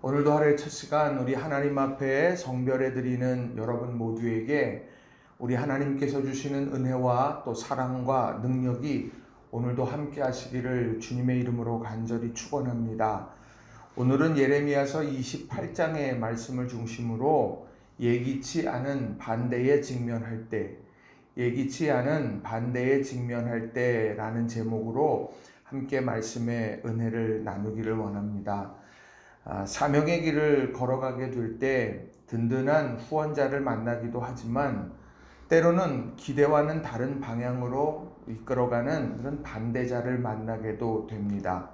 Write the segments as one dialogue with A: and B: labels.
A: 오늘도 하루의 첫 시간 우리 하나님 앞에 성별해 드리는 여러분 모두에게 우리 하나님께서 주시는 은혜와 또 사랑과 능력이 오늘도 함께 하시기를 주님의 이름으로 간절히 축원합니다. 오늘은 예레미야서 28장의 말씀을 중심으로 예기치 않은 반대에 직면할 때, 예기치 않은 반대에 직면할 때라는 제목으로 함께 말씀의 은혜를 나누기를 원합니다. 사명의 길을 걸어가게 될 때 든든한 후원자를 만나기도 하지만 때로는 기대와는 다른 방향으로 이끌어가는 그런 반대자를 만나게도 됩니다.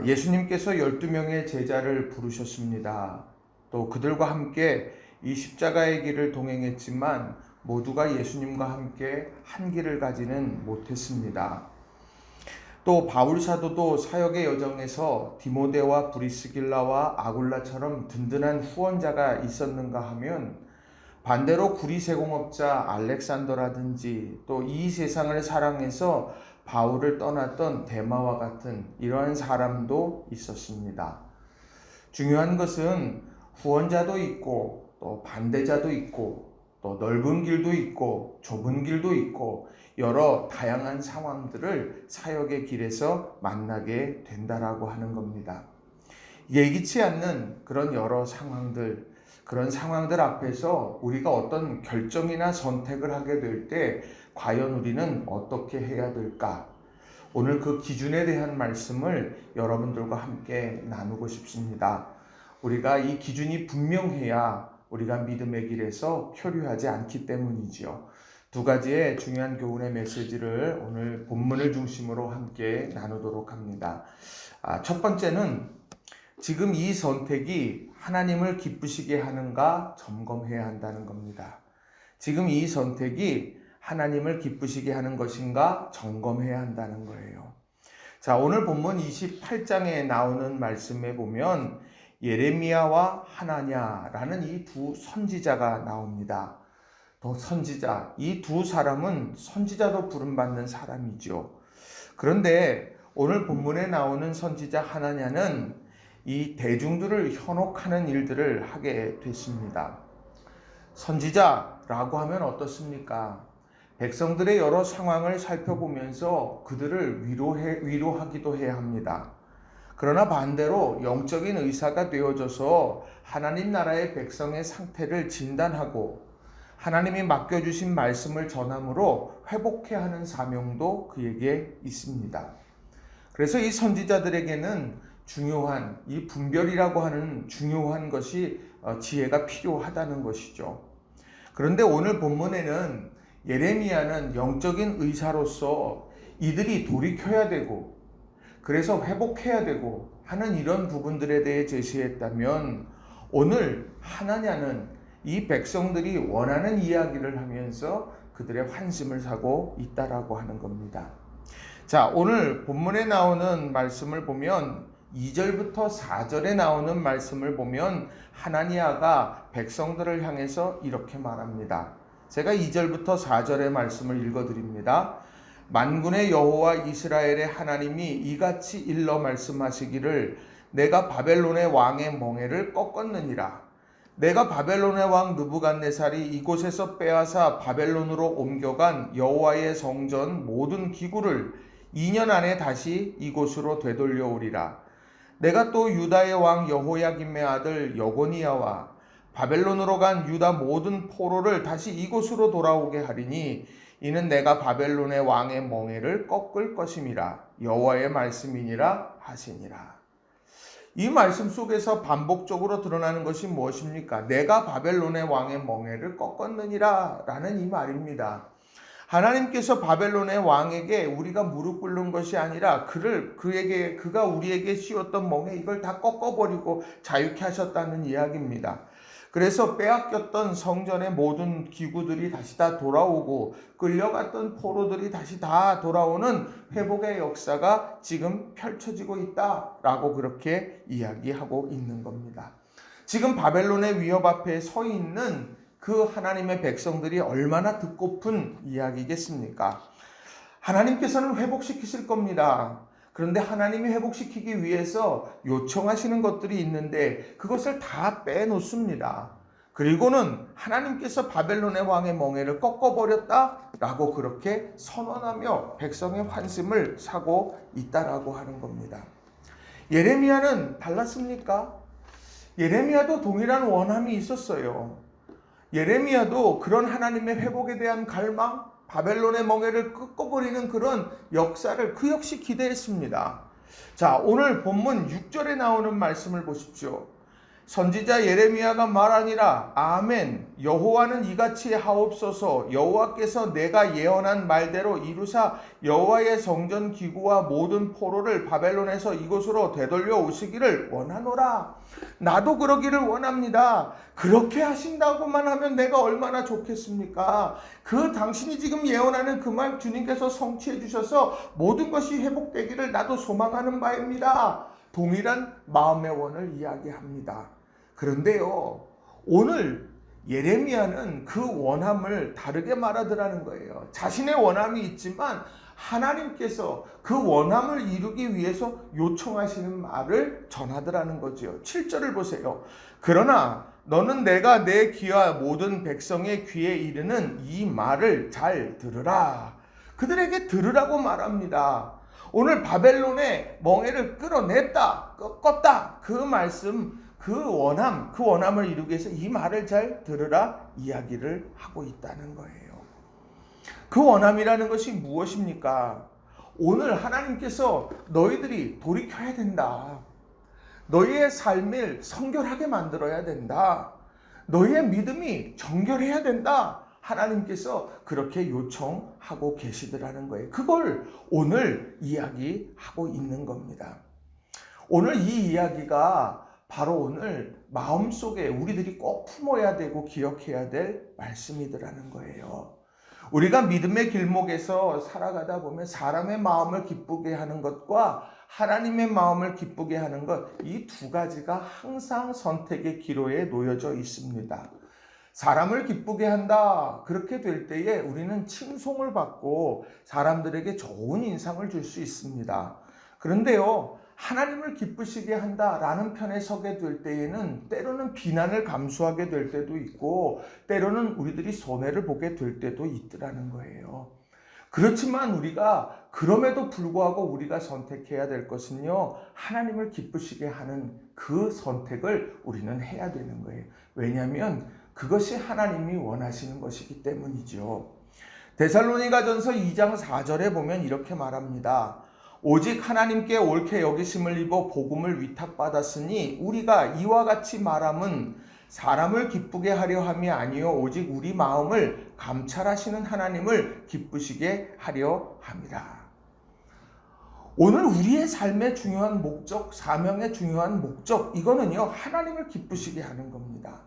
A: 예수님께서 12명의 제자를 부르셨습니다. 또 그들과 함께 이 십자가의 길을 동행했지만 모두가 예수님과 함께 한 길을 가지는 못했습니다. 또 바울 사도도 사역의 여정에서 디모데와 브리스길라와 아굴라처럼 든든한 후원자가 있었는가 하면 반대로 구리세공업자 알렉산더라든지 또 이 세상을 사랑해서 바울을 떠났던 데마와 같은 이러한 사람도 있었습니다. 중요한 것은 후원자도 있고 또 반대자도 있고 또 넓은 길도 있고 좁은 길도 있고 여러 다양한 상황들을 사역의 길에서 만나게 된다라고 하는 겁니다. 예기치 않는 그런 여러 상황들, 그런 상황들 앞에서 우리가 어떤 결정이나 선택을 하게 될 때 과연 우리는 어떻게 해야 될까? 오늘 그 기준에 대한 말씀을 여러분들과 함께 나누고 싶습니다. 우리가 이 기준이 분명해야 우리가 믿음의 길에서 표류하지 않기 때문이지요. 두 가지의 중요한 교훈의 메시지를 오늘 본문을 중심으로 함께 나누도록 합니다. 첫 번째는 지금 이 선택이 하나님을 기쁘시게 하는가 점검해야 한다는 겁니다. 지금 이 선택이 하나님을 기쁘시게 하는 것인가 점검해야 한다는 거예요. 자, 오늘 본문 28장에 나오는 말씀에 보면 예레미야와 하나냐라는 이 두 선지자가 나옵니다. 또 선지자, 이 두 사람은 선지자도 부름받는 사람이죠. 그런데 오늘 본문에 나오는 선지자 하나냐는 이 대중들을 현혹하는 일들을 하게 됐습니다. 선지자라고 하면 어떻습니까? 백성들의 여러 상황을 살펴보면서 그들을 위로하기도 해야 합니다. 그러나 반대로 영적인 의사가 되어져서 하나님 나라의 백성의 상태를 진단하고 하나님이 맡겨주신 말씀을 전함으로 회복해야 하는 사명도 그에게 있습니다. 그래서 이 선지자들에게는 중요한 이 분별이라고 하는 중요한 것이 지혜가 필요하다는 것이죠. 그런데 오늘 본문에는 예레미야는 영적인 의사로서 이들이 돌이켜야 되고 그래서 회복해야 되고 하는 이런 부분들에 대해 제시했다면 오늘 하나냐는 이 백성들이 원하는 이야기를 하면서 그들의 환심을 사고 있다라고 하는 겁니다. 자, 오늘 본문에 나오는 말씀을 보면 2절부터 4절에 나오는 말씀을 보면 하나니아가 백성들을 향해서 이렇게 말합니다. 제가 2절부터 4절의 말씀을 읽어드립니다. 만군의 여호와 이스라엘의 하나님이 이같이 일러 말씀하시기를 내가 바벨론의 왕의 멍에를 꺾었느니라. 내가 바벨론의 왕 느부갓네살이 이곳에서 빼앗아 바벨론으로 옮겨간 여호와의 성전 모든 기구를 2년 안에 다시 이곳으로 되돌려오리라. 내가 또 유다의 왕 여호야김의 아들 여고니야와 바벨론으로 간 유다 모든 포로를 다시 이곳으로 돌아오게 하리니 이는 내가 바벨론의 왕의 멍에를 꺾을 것임이라. 여호와의 말씀이니라 하시니라. 이 말씀 속에서 반복적으로 드러나는 것이 무엇입니까? 내가 바벨론의 왕의 멍에를 꺾었느니라 라는 이 말입니다. 하나님께서 바벨론의 왕에게 우리가 무릎 꿇는 것이 아니라 그가 우리에게 씌웠던 멍에 이걸 다 꺾어버리고 자유케 하셨다는 이야기입니다. 그래서 빼앗겼던 성전의 모든 기구들이 다시 다 돌아오고 끌려갔던 포로들이 다시 다 돌아오는 회복의 역사가 지금 펼쳐지고 있다라고 그렇게 이야기하고 있는 겁니다. 지금 바벨론의 위협 앞에 서 있는 그 하나님의 백성들이 얼마나 듣고픈 이야기겠습니까? 하나님께서는 회복시키실 겁니다. 그런데 하나님이 회복시키기 위해서 요청하시는 것들이 있는데 그것을 다 빼놓습니다. 그리고는 하나님께서 바벨론의 왕의 멍에를 꺾어버렸다라고 그렇게 선언하며 백성의 환심을 사고 있다라고 하는 겁니다. 예레미야는 달랐습니까? 예레미야도 동일한 원함이 있었어요. 예레미야도 그런 하나님의 회복에 대한 갈망, 바벨론의 멍에를 꺾어버리는 그런 역사를 그 역시 기대했습니다. 자, 오늘 본문 6절에 나오는 말씀을 보십시오. 선지자 예레미야가 말하니라. 아멘. 여호와는 이같이 하옵소서. 여호와께서 내가 예언한 말대로 이루사 여호와의 성전 기구와 모든 포로를 바벨론에서 이곳으로 되돌려 오시기를 원하노라. 나도 그러기를 원합니다. 그렇게 하신다고만 하면 내가 얼마나 좋겠습니까? 그 당신이 지금 예언하는 그 말 주님께서 성취해 주셔서 모든 것이 회복되기를 나도 소망하는 바입니다. 동일한 마음의 원을 이야기합니다. 그런데요, 오늘 예레미야는 그 원함을 다르게 말하더라는 거예요. 자신의 원함이 있지만 하나님께서 그 원함을 이루기 위해서 요청하시는 말을 전하더라는 거죠. 7절을 보세요. 그러나 너는 내가 내 귀와 모든 백성의 귀에 이르는 이 말을 잘 들으라. 그들에게 들으라고 말합니다. 오늘 바벨론의 멍에를 끌어냈다, 꺾었다. 그 말씀, 그 원함을 이루기 위해서 이 말을 잘 들으라 이야기를 하고 있다는 거예요. 그 원함이라는 것이 무엇입니까? 오늘 하나님께서 너희들이 돌이켜야 된다. 너희의 삶을 성결하게 만들어야 된다. 너희의 믿음이 정결해야 된다. 하나님께서 그렇게 요청하고 계시더라는 거예요. 그걸 오늘 이야기하고 있는 겁니다. 오늘 이 이야기가 바로 오늘 마음속에 우리들이 꼭 품어야 되고 기억해야 될 말씀이더라는 거예요. 우리가 믿음의 길목에서 살아가다 보면 사람의 마음을 기쁘게 하는 것과 하나님의 마음을 기쁘게 하는 것, 이 두 가지가 항상 선택의 기로에 놓여져 있습니다. 사람을 기쁘게 한다. 그렇게 될 때에 우리는 칭송을 받고 사람들에게 좋은 인상을 줄 수 있습니다. 그런데요, 하나님을 기쁘시게 한다라는 편에 서게 될 때에는 때로는 비난을 감수하게 될 때도 있고 때로는 우리들이 손해를 보게 될 때도 있더라는 거예요. 그렇지만 우리가 그럼에도 불구하고 우리가 선택해야 될 것은요, 하나님을 기쁘시게 하는 그 선택을 우리는 해야 되는 거예요. 왜냐하면 그것이 하나님이 원하시는 것이기 때문이죠. 데살로니가전서 2장 4절에 보면 이렇게 말합니다. 오직 하나님께 옳게 여기심을 입어 복음을 위탁받았으니 우리가 이와 같이 말함은 사람을 기쁘게 하려 함이 아니요 오직 우리 마음을 감찰하시는 하나님을 기쁘시게 하려 함이라. 오늘 우리의 삶의 중요한 목적, 사명의 중요한 목적, 이거는요 하나님을 기쁘시게 하는 겁니다.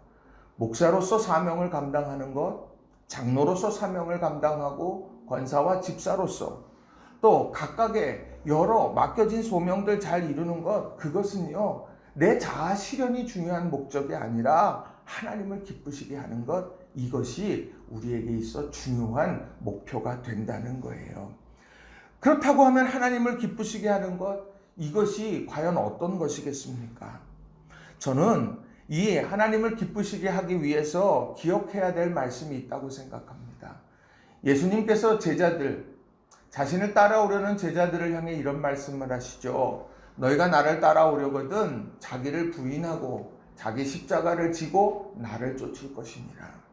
A: 목사로서 사명을 감당하는 것, 장로로서 사명을 감당하고 권사와 집사로서 또 각각의 여러 맡겨진 소명들 잘 이루는 것, 그것은요 내 자아 실현이 중요한 목적이 아니라 하나님을 기쁘시게 하는 것, 이것이 우리에게 있어 중요한 목표가 된다는 거예요. 그렇다고 하면 하나님을 기쁘시게 하는 것, 이것이 과연 어떤 것이겠습니까? 저는 이 하나님을 기쁘시게 하기 위해서 기억해야 될 말씀이 있다고 생각합니다. 예수님께서 자신을 따라오려는 제자들을 향해 이런 말씀을 하시죠. 너희가 나를 따라오려거든 자기를 부인하고 자기 십자가를 지고 나를 쫓을 것이니라.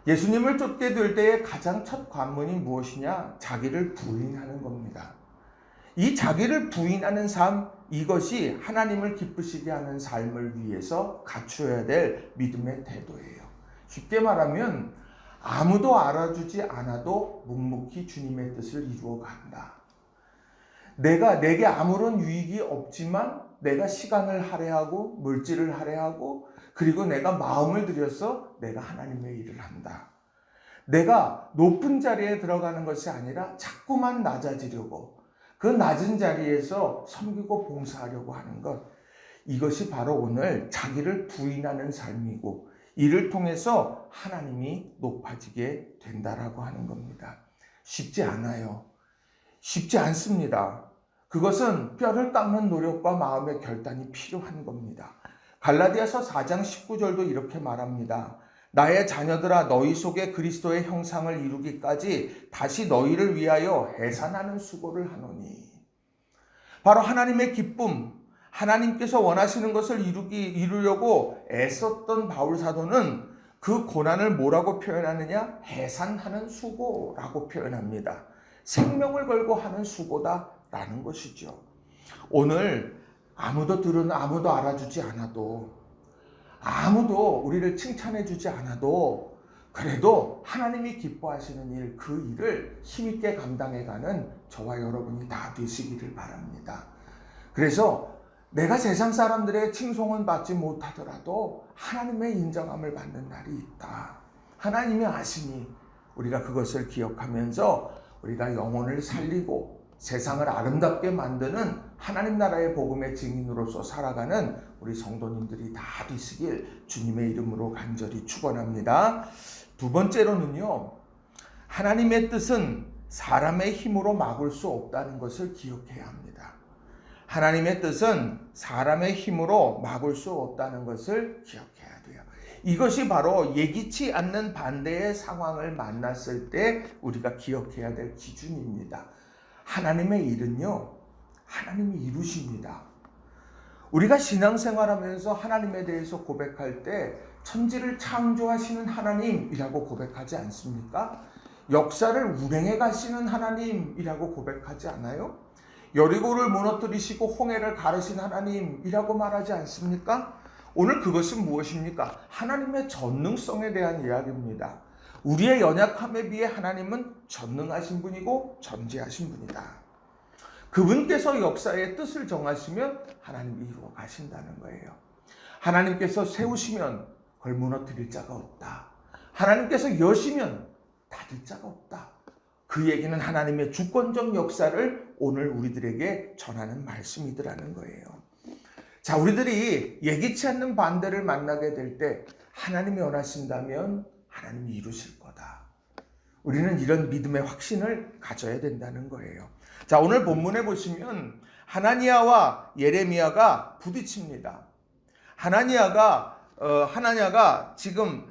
A: 예수님을 쫓게 될 때의 가장 첫 관문이 무엇이냐? 자기를 부인하는 겁니다. 이 자기를 부인하는 삶, 이것이 하나님을 기쁘시게 하는 삶을 위해서 갖추어야 될 믿음의 태도예요. 쉽게 말하면 아무도 알아주지 않아도 묵묵히 주님의 뜻을 이루어간다. 내게 아무런 유익이 없지만 내가 시간을 할애하고 물질을 할애하고 그리고 내가 마음을 들여서 내가 하나님의 일을 한다. 내가 높은 자리에 들어가는 것이 아니라 자꾸만 낮아지려고 그 낮은 자리에서 섬기고 봉사하려고 하는 것, 이것이 바로 오늘 자기를 부인하는 삶이고 이를 통해서 하나님이 높아지게 된다라고 하는 겁니다. 쉽지 않아요. 쉽지 않습니다. 그것은 뼈를 깎는 노력과 마음의 결단이 필요한 겁니다. 갈라디아서 4장 19절도 이렇게 말합니다. 나의 자녀들아 너희 속에 그리스도의 형상을 이루기까지 다시 너희를 위하여 해산하는 수고를 하노니. 바로 하나님의 기쁨, 하나님께서 원하시는 것을 이루려고 애썼던 바울 사도는 그 고난을 뭐라고 표현하느냐? 해산하는 수고라고 표현합니다. 생명을 걸고 하는 수고다라는 것이죠. 오늘 아무도 알아주지 않아도, 아무도 우리를 칭찬해 주지 않아도, 그래도 하나님이 기뻐하시는 일, 그 일을 힘있게 감당해가는 저와 여러분이 다 되시기를 바랍니다. 그래서 내가 세상 사람들의 칭송은 받지 못하더라도 하나님의 인정함을 받는 날이 있다. 하나님이 아시니 우리가 그것을 기억하면서 우리가 영혼을 살리고 세상을 아름답게 만드는 하나님 나라의 복음의 증인으로서 살아가는 우리 성도님들이 다 되시길 주님의 이름으로 간절히 축원합니다. 두 번째로는요, 하나님의 뜻은 사람의 힘으로 막을 수 없다는 것을 기억해야 합니다. 하나님의 뜻은 사람의 힘으로 막을 수 없다는 것을 기억해야 돼요. 이것이 바로 예기치 않는 반대의 상황을 만났을 때 우리가 기억해야 될 기준입니다. 하나님의 일은요, 하나님이 이루십니다. 우리가 신앙생활하면서 하나님에 대해서 고백할 때 천지를 창조하시는 하나님이라고 고백하지 않습니까? 역사를 운행해 가시는 하나님이라고 고백하지 않아요? 여리고를 무너뜨리시고 홍해를 가르신 하나님이라고 말하지 않습니까? 오늘 그것은 무엇입니까? 하나님의 전능성에 대한 이야기입니다. 우리의 연약함에 비해 하나님은 전능하신 분이고 전지하신 분이다. 그분께서 역사의 뜻을 정하시면 하나님이 이루어 가신다는 거예요. 하나님께서 세우시면 그걸 무너뜨릴 자가 없다. 하나님께서 여시면 닫을 자가 없다. 그 얘기는 하나님의 주권적 역사를 오늘 우리들에게 전하는 말씀이더라는 거예요. 자, 우리들이 예기치 않는 반대를 만나게 될 때 하나님이 원하신다면 하나님이 이루실 거다. 우리는 이런 믿음의 확신을 가져야 된다는 거예요. 자, 오늘 본문에 보시면 하나니아와 예레미야가 부딪힙니다. 하나니아가 지금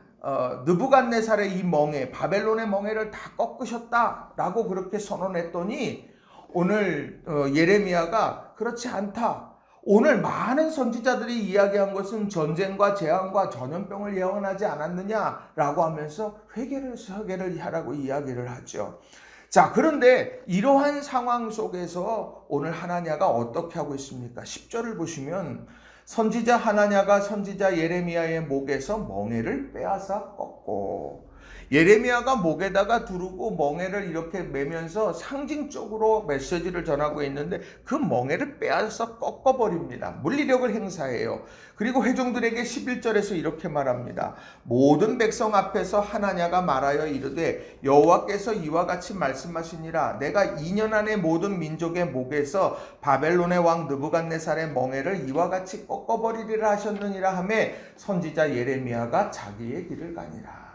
A: 느부갓네살의 이 멍에, 바벨론의 멍에를 다 꺾으셨다라고 그렇게 선언했더니 오늘 예레미야가 그렇지 않다. 오늘 많은 선지자들이 이야기한 것은 전쟁과 재앙과 전염병을 예언하지 않았느냐라고 하면서 회개를 하라고 이야기를 하죠. 자, 그런데 이러한 상황 속에서 오늘 하나냐가 어떻게 하고 있습니까? 10절을 보시면 선지자 하나냐가 선지자 예레미야의 목에서 멍에를 빼앗아 꺾고, 예레미야가 목에다가 두르고 멍에를 이렇게 매면서 상징적으로 메시지를 전하고 있는데 그 멍에를 빼앗아 꺾어버립니다. 물리력을 행사해요. 그리고 회중들에게 11절에서 이렇게 말합니다. 모든 백성 앞에서 하나냐가 말하여 이르되 여호와께서 이와 같이 말씀하시니라. 내가 2년 안에 모든 민족의 목에서 바벨론의 왕 느부갓네살의 멍에를 이와 같이 꺾어버리리라 하셨느니라 하매 선지자 예레미야가 자기의 길을 가니라.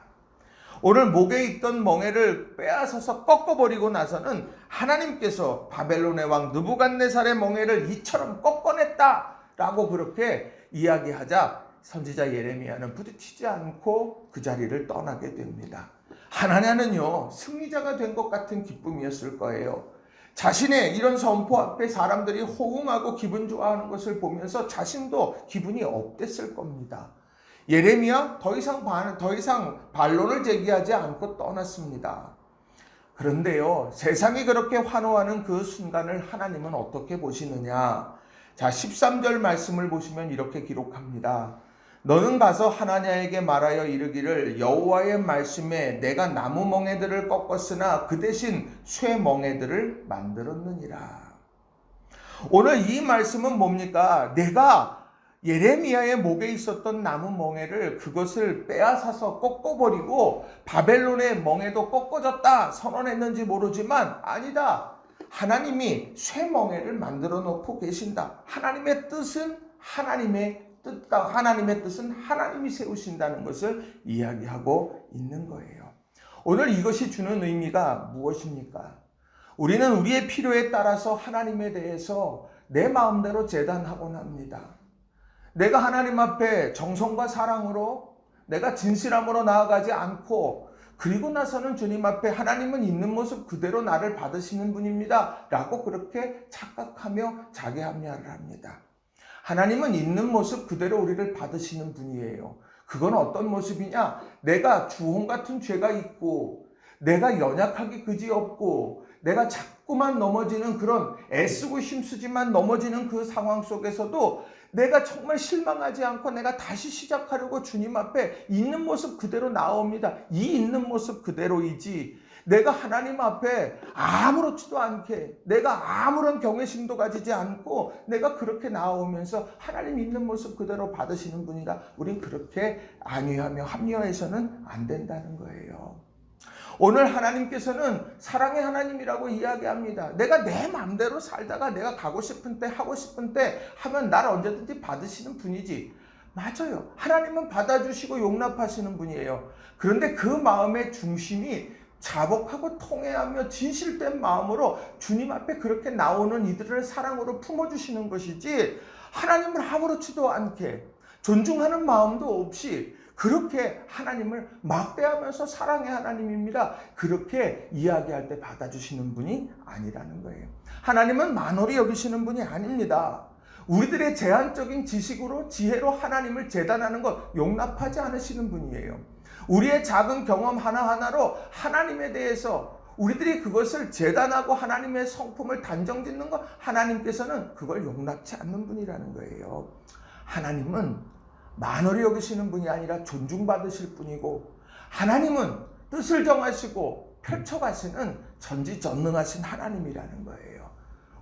A: 오늘 목에 있던 멍에를 빼앗아서 꺾어버리고 나서는 하나님께서 바벨론의 왕 느부갓네살의 멍에를 이처럼 꺾어냈다라고 그렇게 이야기하자 선지자 예레미야는 부딪히지 않고 그 자리를 떠나게 됩니다. 하나냐는요, 승리자가 된 것 같은 기쁨이었을 거예요. 자신의 이런 선포 앞에 사람들이 호응하고 기분 좋아하는 것을 보면서 자신도 기분이 업됐을 겁니다. 예레미야 더 이상 반론을 제기하지 않고 떠났습니다. 그런데요, 세상이 그렇게 환호하는 그 순간을 하나님은 어떻게 보시느냐? 자, 13절 말씀을 보시면 이렇게 기록합니다. 너는 가서 하나냐에게 말하여 이르기를 여호와의 말씀에 내가 나무 멍에들을 꺾었으나 그 대신 쇠 멍에들을 만들었느니라. 오늘 이 말씀은 뭡니까? 내가 예레미야의 목에 있었던 나무 멍에를 그것을 빼앗아서 꺾어버리고 바벨론의 멍에도 꺾어졌다 선언했는지 모르지만 아니다. 하나님이 쇠 멍에를 만들어 놓고 계신다. 하나님의 뜻은 하나님의 뜻은 하나님이 세우신다는 것을 이야기하고 있는 거예요. 오늘 이것이 주는 의미가 무엇입니까? 우리는 우리의 필요에 따라서 하나님에 대해서 내 마음대로 재단하곤 합니다. 내가 하나님 앞에 정성과 사랑으로 내가 진실함으로 나아가지 않고 그리고 나서는 주님 앞에 하나님은 있는 모습 그대로 나를 받으시는 분입니다 라고 그렇게 착각하며 자기 합리화를 합니다. 하나님은 있는 모습 그대로 우리를 받으시는 분이에요. 그건 어떤 모습이냐? 내가 주홍 같은 죄가 있고 내가 연약하기 그지없고 내가 자꾸만 넘어지는 그런 애쓰고 힘쓰지만 넘어지는 그 상황 속에서도 내가 정말 실망하지 않고 내가 다시 시작하려고 주님 앞에 있는 모습 그대로 나옵니다. 이 있는 모습 그대로이지 내가 하나님 앞에 아무렇지도 않게 내가 아무런 경외심도 가지지 않고 내가 그렇게 나오면서 하나님 있는 모습 그대로 받으시는 분이다. 우린 그렇게 안위하며 합리화해서는 안 된다는 거예요. 오늘 하나님께서는 사랑의 하나님이라고 이야기합니다. 내가 내 마음대로 살다가 내가 가고 싶은 때 하고 싶은 때 하면 나를 언제든지 받으시는 분이지. 맞아요. 하나님은 받아주시고 용납하시는 분이에요. 그런데 그 마음의 중심이 자복하고 통회하며 진실된 마음으로 주님 앞에 그렇게 나오는 이들을 사랑으로 품어주시는 것이지 하나님을 아무렇지도 않게 존중하는 마음도 없이 그렇게 하나님을 막대하면서 사랑의 하나님입니다. 그렇게 이야기할 때 받아주시는 분이 아니라는 거예요. 하나님은 만홀히 여기시는 분이 아닙니다. 우리들의 제한적인 지식으로 지혜로 하나님을 재단하는 것 용납하지 않으시는 분이에요. 우리의 작은 경험 하나하나로 하나님에 대해서 우리들이 그것을 재단하고 하나님의 성품을 단정짓는 것 하나님께서는 그걸 용납치 않는 분이라는 거예요. 하나님은 만홀히 여기시는 분이 아니라 존중받으실 분이고 하나님은 뜻을 정하시고 펼쳐가시는 전지전능하신 하나님이라는 거예요.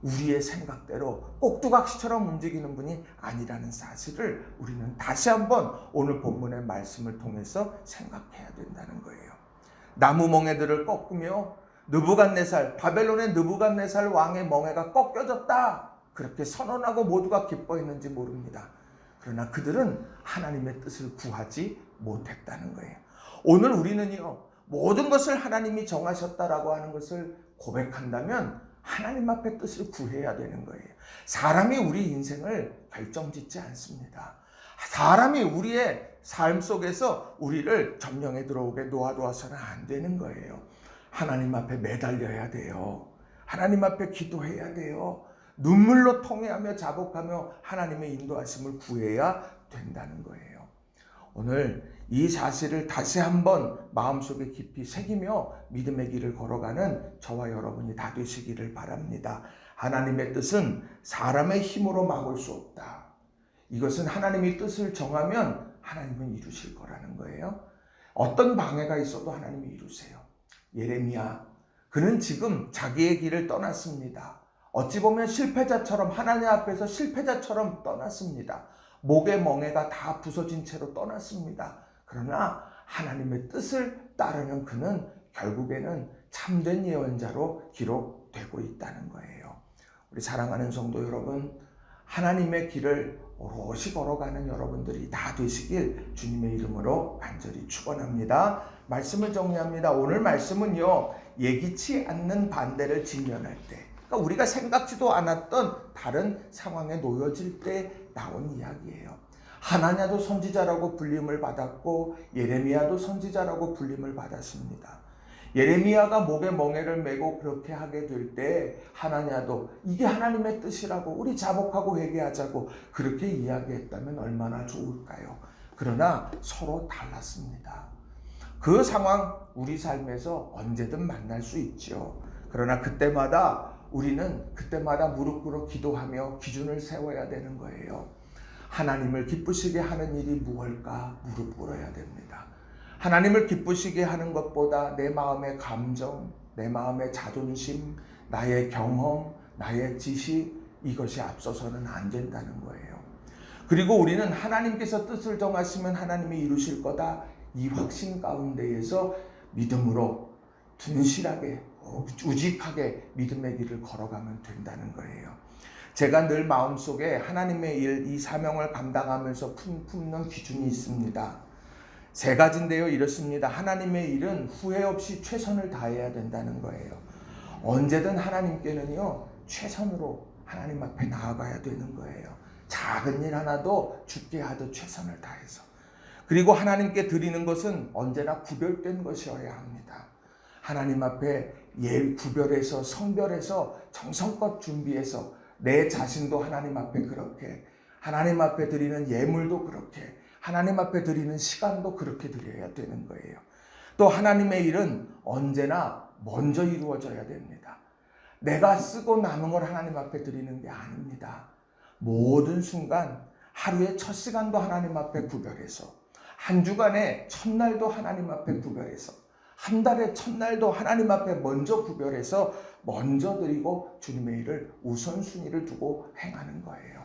A: 우리의 생각대로 꼭두각시처럼 움직이는 분이 아니라는 사실을 우리는 다시 한번 오늘 본문의 말씀을 통해서 생각해야 된다는 거예요. 나무 멍에들을 꺾으며 느부갓네살, 바벨론의 느부갓네살 왕의 멍에가 꺾여졌다. 그렇게 선언하고 모두가 기뻐했는지 모릅니다. 그러나 그들은 하나님의 뜻을 구하지 못했다는 거예요. 오늘 우리는요, 모든 것을 하나님이 정하셨다라고 하는 것을 고백한다면 하나님 앞에 뜻을 구해야 되는 거예요. 사람이 우리 인생을 결정짓지 않습니다. 사람이 우리의 삶 속에서 우리를 점령에 들어오게 놓아두어서는 안 되는 거예요. 하나님 앞에 매달려야 돼요. 하나님 앞에 기도해야 돼요. 눈물로 통회하며 자복하며 하나님의 인도하심을 구해야 된다는 거예요. 오늘 이 사실을 다시 한번 마음속에 깊이 새기며 믿음의 길을 걸어가는 저와 여러분이 다 되시기를 바랍니다. 하나님의 뜻은 사람의 힘으로 막을 수 없다. 이것은 하나님이 뜻을 정하면 하나님은 이루실 거라는 거예요. 어떤 방해가 있어도 하나님이 이루세요. 예레미야, 그는 지금 자기의 길을 떠났습니다. 어찌 보면 실패자처럼 하나님 앞에서 실패자처럼 떠났습니다. 목의 멍에가 다 부서진 채로 떠났습니다. 그러나 하나님의 뜻을 따르는 그는 결국에는 참된 예언자로 기록되고 있다는 거예요. 우리 사랑하는 성도 여러분, 하나님의 길을 오롯이 걸어가는 여러분들이 다 되시길 주님의 이름으로 간절히 축원합니다. 말씀을 정리합니다. 오늘 말씀은요, 예기치 않는 반대를 직면할 때, 그러니까 우리가 생각지도 않았던 다른 상황에 놓여질 때 나온 이야기예요. 하나냐도 선지자라고 불림을 받았고 예레미야도 선지자라고 불림을 받았습니다. 예레미야가 목에 멍에를 메고 그렇게 하게 될 때 하나냐도 이게 하나님의 뜻이라고 우리 자복하고 회개하자고 그렇게 이야기했다면 얼마나 좋을까요? 그러나 서로 달랐습니다. 그 상황 우리 삶에서 언제든 만날 수 있죠. 그러나 그때마다 우리는 무릎 꿇어 기도하며 기준을 세워야 되는 거예요. 하나님을 기쁘시게 하는 일이 무엇일까? 무릎 꿇어야 됩니다. 하나님을 기쁘시게 하는 것보다 내 마음의 감정, 내 마음의 자존심, 나의 경험, 나의 지식, 이것이 앞서서는 안 된다는 거예요. 그리고 우리는 하나님께서 뜻을 정하시면 하나님이 이루실 거다. 이 확신 가운데에서 믿음으로 든실하게 우직하게 믿음의 길을 걸어가면 된다는 거예요. 제가 늘 마음속에 하나님의 일, 이 사명을 감당하면서 품는 기준이 있습니다. 세 가지인데요, 이렇습니다. 하나님의 일은 후회 없이 최선을 다해야 된다는 거예요. 언제든 하나님께는요 최선으로 하나님 앞에 나아가야 되는 거예요. 작은 일 하나도 주께 하듯 최선을 다해서. 그리고 하나님께 드리는 것은 언제나 구별된 것이어야 합니다. 하나님 앞에 구별해서 성별해서 정성껏 준비해서 내 자신도 하나님 앞에 그렇게, 하나님 앞에 드리는 예물도 그렇게, 하나님 앞에 드리는 시간도 그렇게 드려야 되는 거예요. 또 하나님의 일은 언제나 먼저 이루어져야 됩니다. 내가 쓰고 남은 걸 하나님 앞에 드리는 게 아닙니다. 모든 순간, 하루의 첫 시간도 하나님 앞에 구별해서, 한 주간의 첫날도 하나님 앞에 구별해서, 한 달의 첫날도 하나님 앞에 먼저 구별해서 먼저 드리고 주님의 일을 우선순위를 두고 행하는 거예요.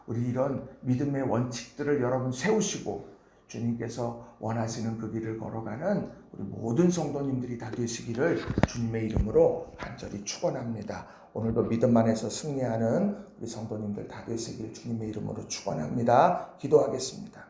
A: 우리 이런 믿음의 원칙들을 여러분 세우시고 주님께서 원하시는 그 길을 걸어가는 우리 모든 성도님들이 다 되시기를 주님의 이름으로 간절히 축원합니다. 오늘도 믿음 안에서 승리하는 우리 성도님들 다 되시길 주님의 이름으로 축원합니다. 기도하겠습니다.